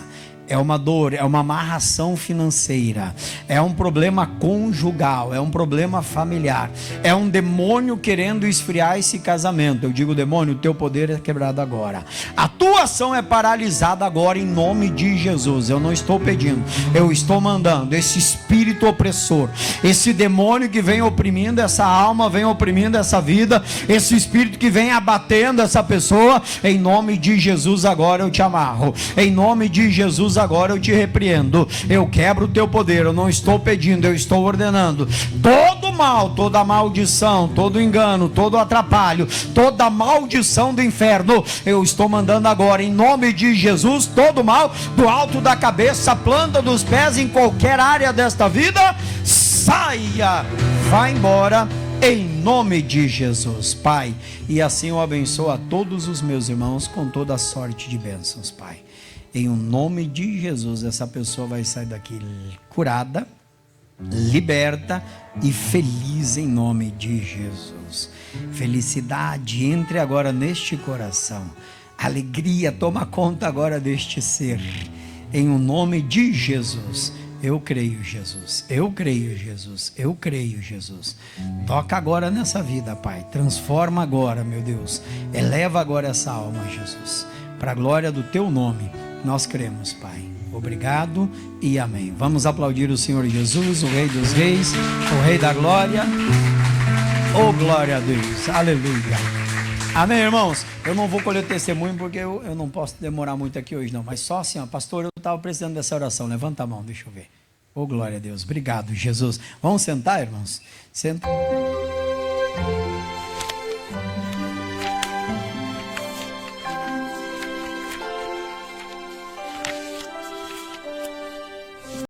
é uma dor, é uma amarração financeira, é um problema conjugal, é um problema familiar, é um demônio querendo esfriar esse casamento. Eu digo: demônio, o teu poder é quebrado agora, a tua ação é paralisada agora em nome de Jesus. Eu não estou pedindo, eu estou mandando esse espírito opressor, esse demônio que vem oprimindo essa alma, vem oprimindo essa vida, esse espírito que vem abatendo essa pessoa, em nome de Jesus agora eu te amarro, em nome de Jesus agora eu te repreendo, eu quebro o teu poder. Eu não estou pedindo, eu estou ordenando. Todo mal, toda maldição, todo engano, todo atrapalho, toda maldição do inferno, eu estou mandando agora, em nome de Jesus. Todo mal, do alto da cabeça, planta dos pés, em qualquer área desta vida, saia, vá embora, em nome de Jesus, Pai. E assim eu abençoo a todos os meus irmãos com toda a sorte de bênçãos, Pai. Em o nome de Jesus, essa pessoa vai sair daqui curada, liberta e feliz em nome de Jesus. Felicidade entre agora neste coração. Alegria toma conta agora deste ser. Em o nome de Jesus. Eu creio, Jesus. Eu creio, Jesus. Eu creio, Jesus. Toca agora nessa vida, Pai. Transforma agora, meu Deus. Eleva agora essa alma, Jesus. Para a glória do teu nome. Nós cremos, Pai. Obrigado e amém. Vamos aplaudir o Senhor Jesus, o Rei dos Reis, o Rei da Glória. Oh, glória a Deus. Aleluia. Amém, irmãos? Eu não vou colher testemunho porque eu não posso demorar muito aqui hoje, não. Mas só assim, ó, pastor, eu estava precisando dessa oração. Levanta a mão, deixa eu ver. Oh, glória a Deus. Obrigado, Jesus. Vamos sentar, irmãos? Senta.